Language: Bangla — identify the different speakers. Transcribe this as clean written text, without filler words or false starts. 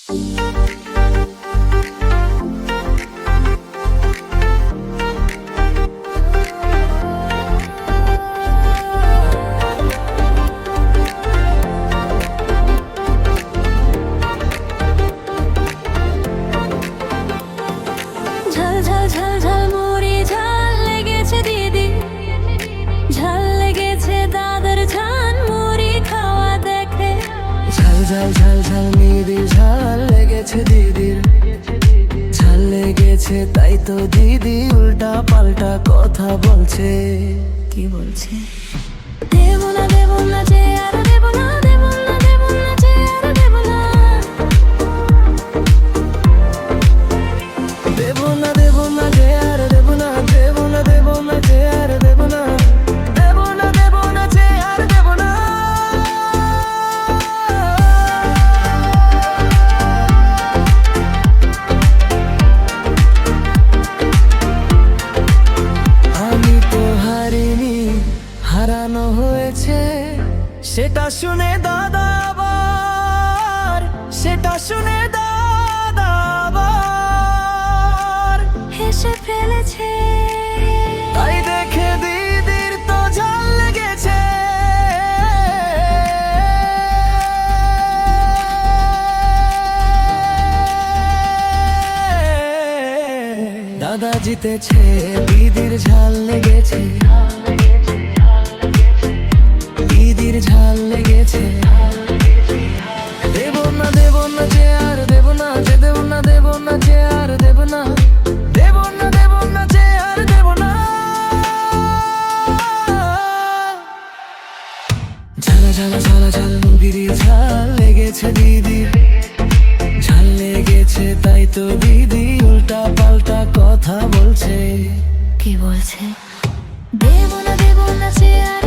Speaker 1: ঝাল ঝাল ঝাল নিবিড় ঝাল লেগেছে দিদির, ঝাল লেগেছে তাই তো দিদি উল্টা পাল্টা কথা বলছে।
Speaker 2: কি বলছে? দেবো না দেবো না যে আর দেবো না, দেবো না দেবো না যে আর দেবো না,
Speaker 1: দেবো না দেবো না যে আর দেবো না, দেবো না দেবো না যে আর দেবো না, দেবো না দেবো না যে আর দেবো না। আমি তো হারিনি, হারানো হয়েছে, সেটা শুনে দাদা আবার, সেটা শুনে দাদা আবার
Speaker 2: হেসে ফেলেছে।
Speaker 1: তাই দেখে দিদির তো ঝাল লেগেছে। দাদা জিতেছে, দিদির ঝাল লেগেছে, দিদির ঝাল লেগেছে। দেবো না দেবো না যে আর দেবো না, যে দেবো না দেবো না যে আর দেবো না, দেবো না দেবো না যে আর দেবো না। ঝালা ঝালা ঝালা ঝাল মুগিরি ঝাল লেগেছে দিদির, ঝাল লেগেছে তাই তো দিদি উল্টা পাল্টা কথা বলছে।
Speaker 2: কি বলছে? দেবো না যে আর